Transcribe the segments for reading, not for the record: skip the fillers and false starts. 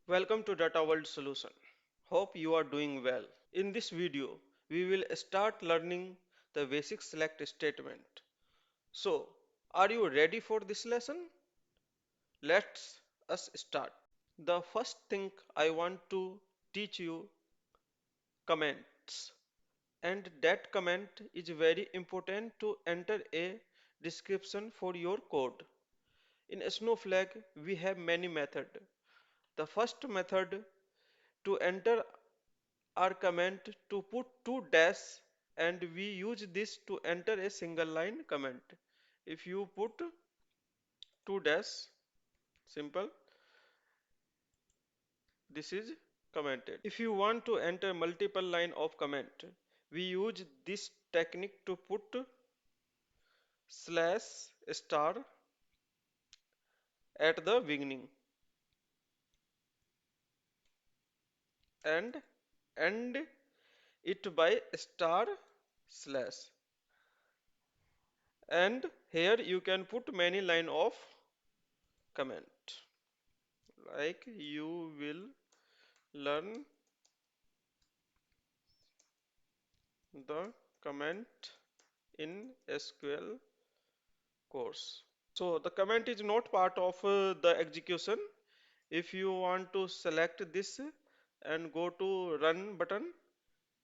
Welcome to Data World Solution. Hope you are doing well. In this video, we will start learning the basic select statement. So, are you ready for this lesson? Let's us start. The first thing I want to teach you comments. And that comment is very important to enter a description for your code. In Snowflake, we have many methods. The first method to enter our comment to put two dash, and we use this to enter a single line comment. If you put two dash, simple, this is commented. If you want to enter multiple line of comment, we use this technique to put slash star at the beginning and end it by star slash. And here you can put many line of comment, like you will learn the comment in SQL course. So the comment is not part of the execution. If you want to select this and go to run button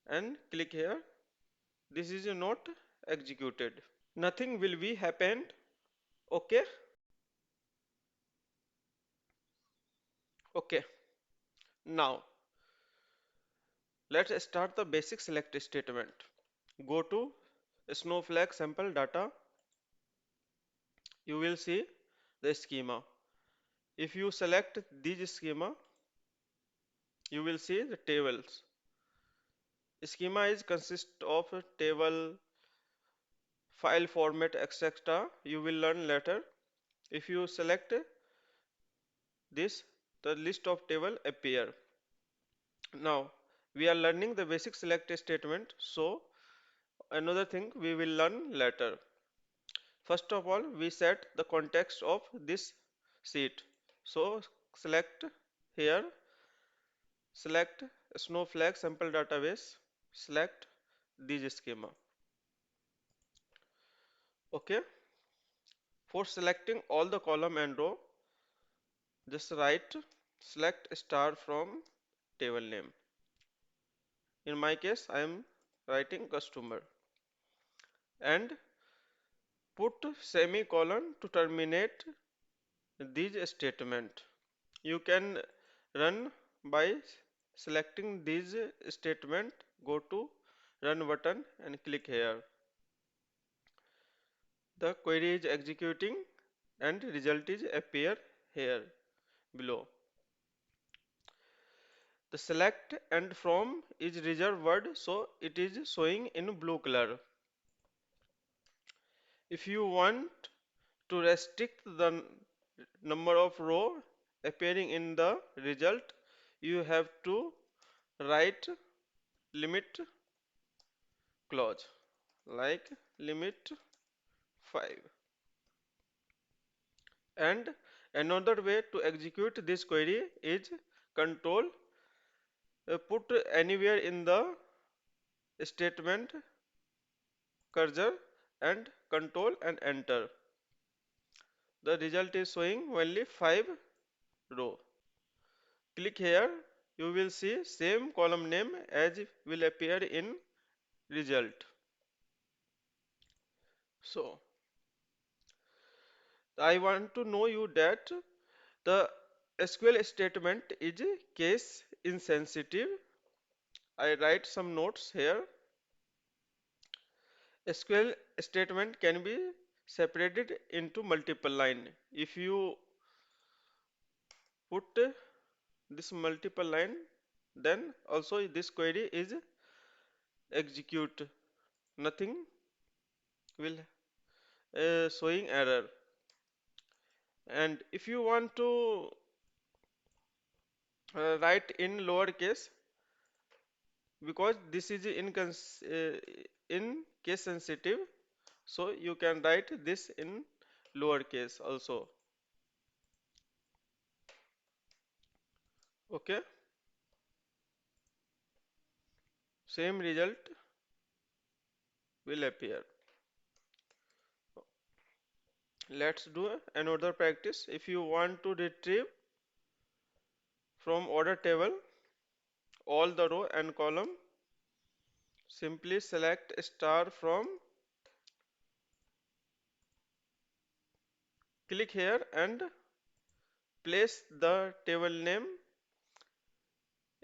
and click here, this is not executed. Nothing will be happened. Okay. Okay. Now let's start the basic select statement. Go to Snowflake sample data. You will see the schema. If you select this schema, you will see the tables. Schema is consist of a table, file format, etc. You will learn later. If you select this, the list of table appear. Now we are learning the basic select statement. So another thing we will learn later. First of all, we set the context of this sheet. So select here, select Snowflake sample database, select this schema. Okay. For selecting all the column and row, just write select star from table name. In my case, I am writing customer and put semicolon to terminate this statement. You can run by selecting this statement, go to run button and click here. The query is executing and result is appear here below. The select and from is reserved word, so it is showing in blue color. If you want to restrict the number of row appearing in the result, you have to write limit clause, like limit 5. And another way to execute this query is control put anywhere in the statement cursor and control and enter. The result is showing only 5 row. Click here, you will see same column name as will appear in result. So I want to know you that the SQL statement is case insensitive. I write some notes here. SQL statement can be separated into multiple line. If you put this multiple line, then also this query is execute. Nothing will showing error. And if you want to write in lowercase, because this is in case sensitive, so you can write this in lowercase also. Okay, same result will appear. Let's do another practice. If you want to retrieve from order table all the row and column, simply select star from, click here and place the table name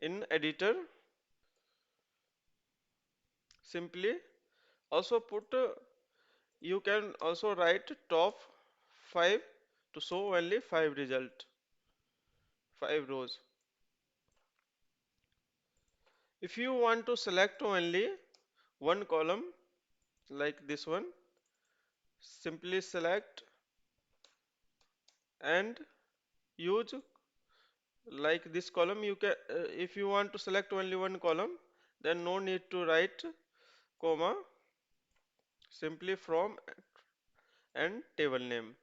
in editor. Simply also put, you can also write top 5 to show only 5 result, 5 rows. If you want to select only one column like this one, simply select and use like this column. You can, if you want to select only one column, then no need to write comma, simply from and table name.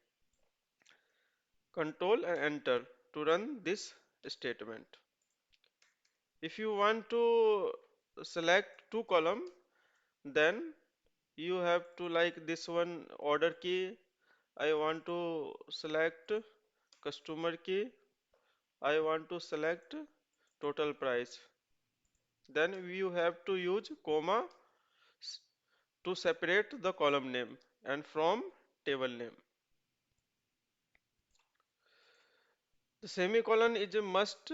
Control and enter to run this statement. If you want to select two column, then you have to like this one order key. I want to select customer key. I want to select total price. Then you have to use comma to separate the column name and from table name. The semicolon is a must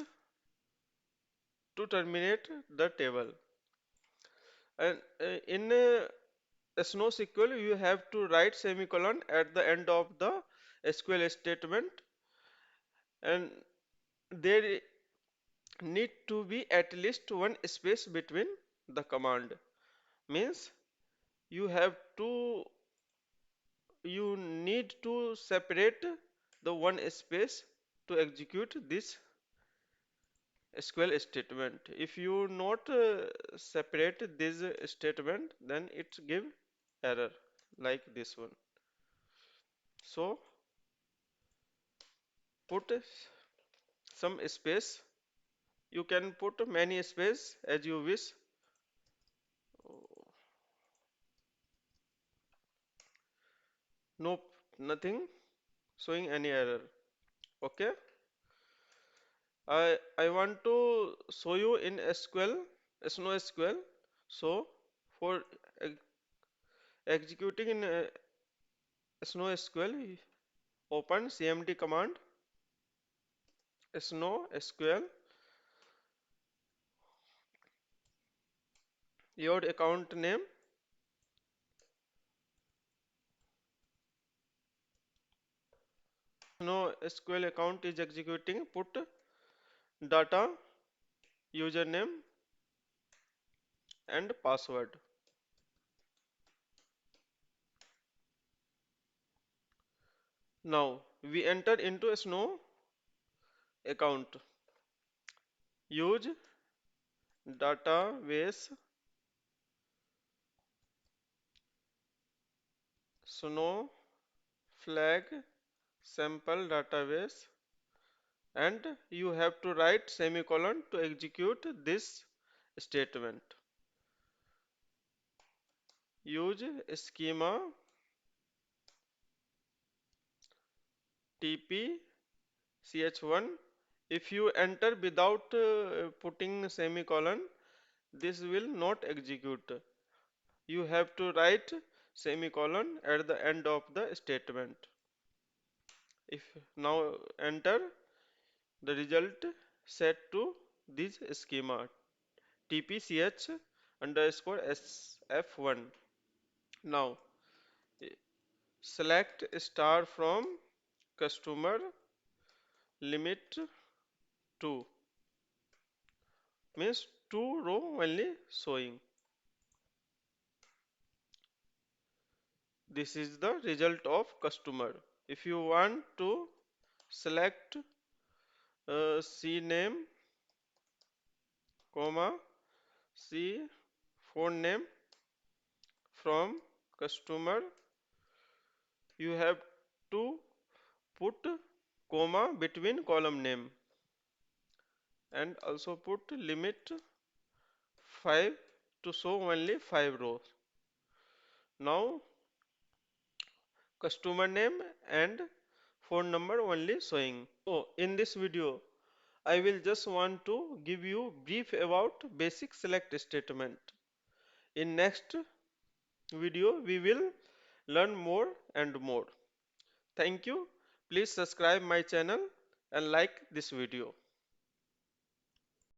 to terminate the table. And in SNOSQL, you have to write semicolon at the end of the SQL statement, and there need to be at least one space between the command. Means you have to, you need to separate the one space to execute this SQL statement. If you not separate this statement, then it give error like this one. So put some space. You can put many space as you wish. Nope, nothing showing any error. Okay. I want to show you in SQL, SNOSQL. So for executing in SNOSQL, open cmd command, SNOSQL, your account name, SNOSQL account is executing, put data, username and password. Now we enter into a Snow account. Use database Snowflake sample database, and you have to write semicolon to execute this statement. Use schema tp ch1. If you enter without putting semicolon, this will not execute. You have to write semicolon at the end of the statement. If now enter the result set to this schema tpch underscore sf1. Now select star from customer limit 2, means 2 row only showing. This is the result of customer. If you want to select C name, comma, C phone name from customer, you have to put comma between column name. and also put limit 5 to show only 5 rows. Now customer name and phone number only showing. So in this video I will just want to give you brief about basic select statement. In next video we will learn more and more. Thank you. Please subscribe my channel and like this video.